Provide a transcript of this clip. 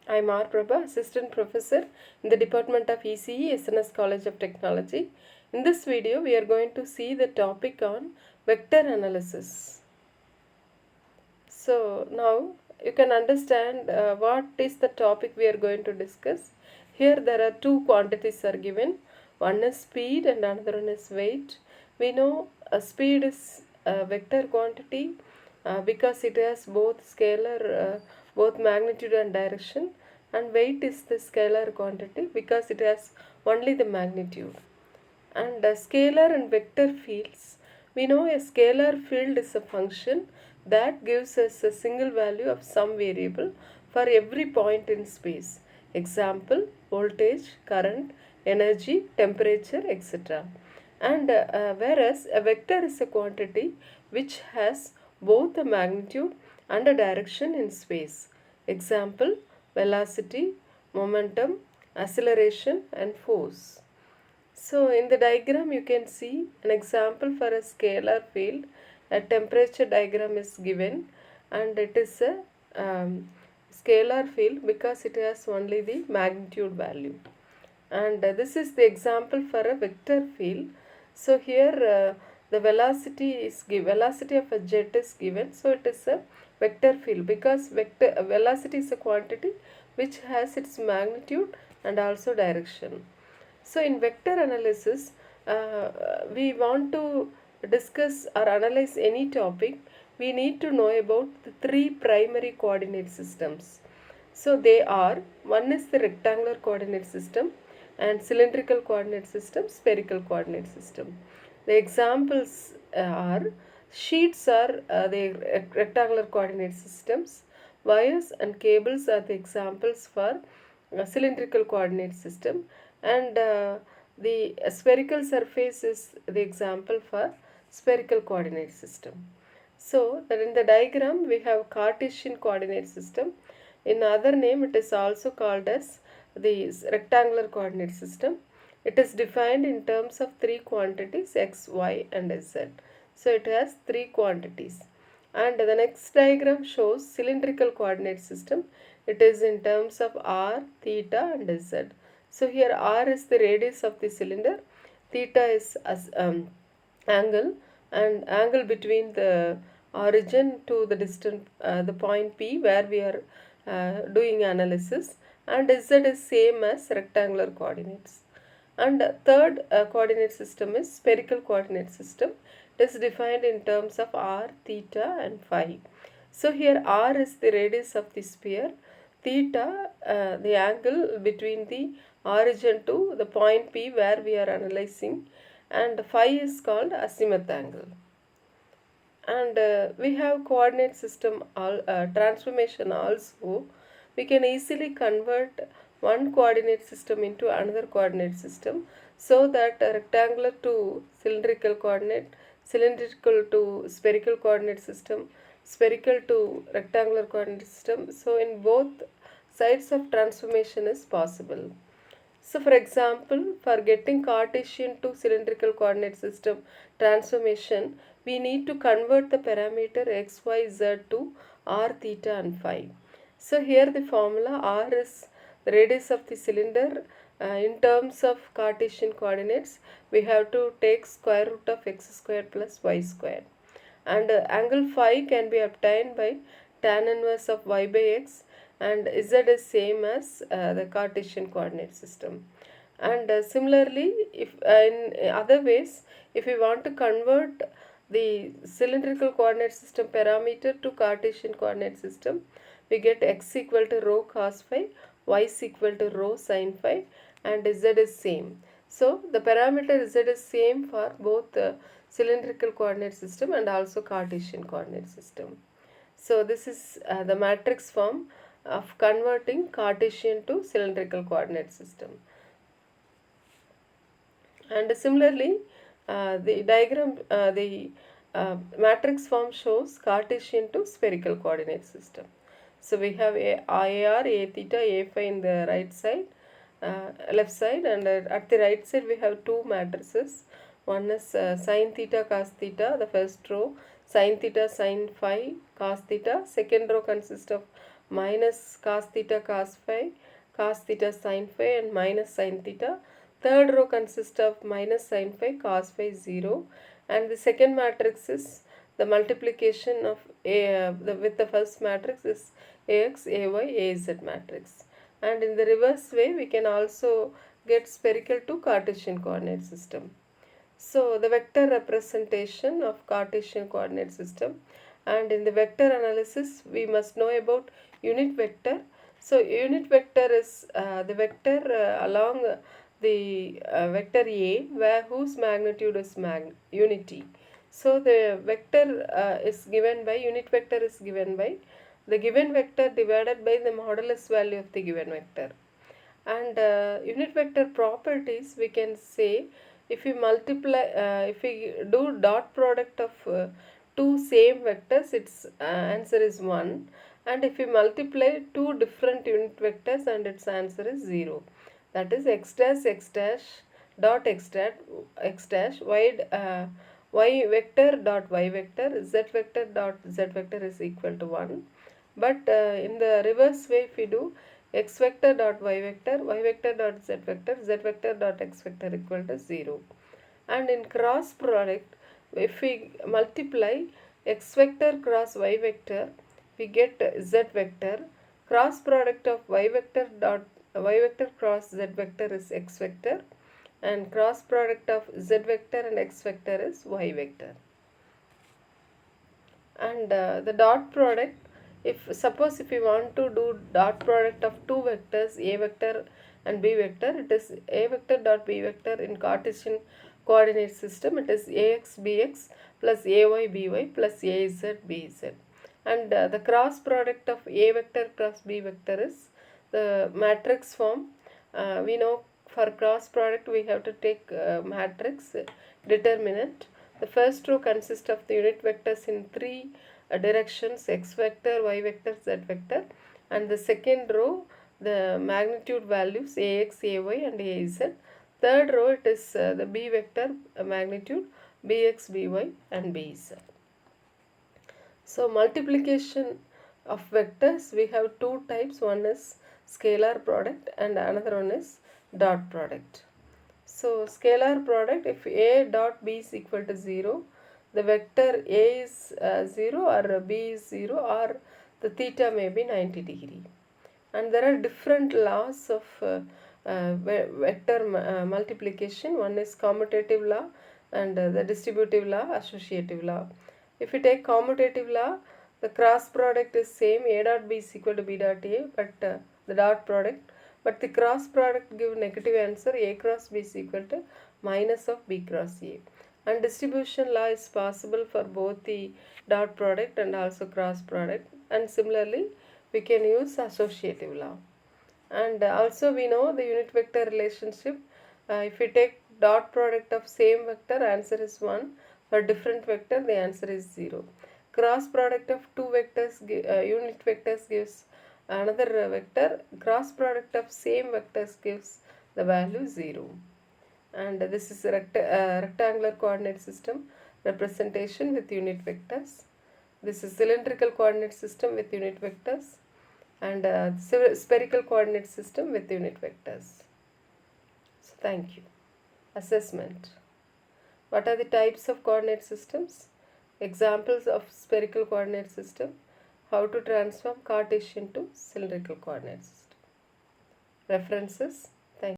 I'm R. Prabha, Assistant Professor in the Department of ECE, SNS College of Technology. In this video, we are going to see the topic on vector analysis. So now you can understand what is the topic we are going to discuss. Here there are two quantities are given. One is speed and another one is weight. We know speed is a vector quantity because it has both both magnitude and direction, and weight is the scalar quantity because it has only the magnitude. And scalar and vector fields, we know a scalar field is a function that gives us a single value of some variable for every point in space. Example, voltage, current, energy, temperature, etc. And whereas a vector is a quantity which has both a magnitude and a direction in space. Example, velocity, momentum, acceleration, and force. So in the diagram you can see an example for a scalar field. A temperature diagram is given, and it is a scalar field because it has only the magnitude value. And this is the example for a vector field. So here the velocity of a jet is given, so it is a vector field because velocity is a quantity which has its magnitude and also direction. So in vector analysis, we want to discuss or analyze any topic, we need to know about the three primary coordinate systems. So they are, one is the rectangular coordinate system, and cylindrical coordinate system, spherical coordinate system. The examples are, sheets are the rectangular coordinate systems, wires and cables are the examples for cylindrical coordinate system, and the spherical surface is the example for spherical coordinate system. So that in the diagram we have Cartesian coordinate system. In other name it is also called as the rectangular coordinate system. It is defined in terms of three quantities x, y and z. So it has three quantities. And the next diagram shows cylindrical coordinate system. It is in terms of r, theta and z. So here r is the radius of the cylinder, theta is angle, and angle between the origin to the distant the point P where we are doing analysis, and z is same as rectangular coordinates. And third coordinate system is spherical coordinate system. It is defined in terms of r, theta and phi. So here r is the radius of the sphere, theta the angle between the origin to the point P where we are analyzing, and phi is called azimuth angle. And we have coordinate system transformation also. We can easily convert one coordinate system into another coordinate system, so that rectangular to cylindrical coordinate, cylindrical to spherical coordinate system, spherical to rectangular coordinate system. So in both sides of transformation is possible. So for example, for getting Cartesian to cylindrical coordinate system transformation, we need to convert the parameter x, y, z to r, theta and phi. So here the formula r is the radius of the cylinder. In terms of Cartesian coordinates, we have to take square root of x square plus y square. And angle phi can be obtained by tan inverse of y by x, and z is same as the Cartesian coordinate system. And similarly, if in other ways, if we want to convert the cylindrical coordinate system parameter to Cartesian coordinate system, we get x equal to rho cos phi, y is equal to rho sin phi, and z is same. So the parameter z is same for both the cylindrical coordinate system and also Cartesian coordinate system. So this is the matrix form of converting Cartesian to cylindrical coordinate system. And similarly, the matrix form shows Cartesian to spherical coordinate system. So we have AR, A theta, A phi in the right side, left side, and at the right side we have two matrices. One is sin theta cos theta, the first row, sin theta sin phi cos theta. Second row consists of minus cos theta cos phi, cos theta sin phi, and minus sin theta. Third row consists of minus sin phi, cos phi 0, and the second matrix is the multiplication of with the first matrix is ax, ay, az matrix. And in the reverse way we can also get spherical to Cartesian coordinate system. So the vector representation of Cartesian coordinate system, and in the vector analysis we must know about unit vector. So unit vector is the vector along the vector A where whose magnitude is unity. So the vector is given by unit vector is given by the given vector divided by the modulus value of the given vector. And unit vector properties, we can say if we multiply if we do dot product of two same vectors, its answer is 1, and if we multiply two different unit vectors and its answer is 0, that is x dash dot x dash y vector dot y vector z vector dot z vector is equal to 1. But in the reverse way, if we do x vector dot y vector dot z vector dot x vector equal to 0. And in cross product, if we multiply x vector cross y vector, we get z vector. Cross product of y vector cross z vector is x vector, and cross product of z vector and x vector is y vector. And the dot product, if suppose if we want to do dot product of two vectors a vector and b vector, it is a vector dot b vector in Cartesian coordinate system, it is ax bx plus ay by plus az bz. And the cross product of a vector cross b vector is the matrix form. We know for cross product we have to take matrix determinant. The first row consists of the unit vectors in three directions, x vector, y vector, z vector, and the second row the magnitude values ax, ay and az. Third row it is the b vector magnitude bx, by and bz. So multiplication of vectors, we have two types, one is scalar product and another one is dot product. So scalar product, if a dot b is equal to 0, the vector a is 0 or b is 0 or the theta may be 90 degree. And there are different laws of vector multiplication. One is commutative law and the distributive law, associative law. If you take commutative law, the cross product is same, a dot b is equal to b dot a, but the dot product, but the cross product give negative answer, a cross b is equal to minus of b cross a. And distribution law is possible for both the dot product and also cross product, and similarly we can use associative law. And also we know the unit vector relationship. If we take dot product of same vector, answer is 1. For different vector, the answer is 0. Cross product of two vectors, unit vectors gives another vector. Cross product of same vectors gives the value 0. And this is a rectangular coordinate system representation with unit vectors. This is cylindrical coordinate system with unit vectors, and spherical coordinate system with unit vectors. So thank you. Assessment. What are the types of coordinate systems? Examples of spherical coordinate system. How to transform Cartesian to cylindrical coordinate system. References.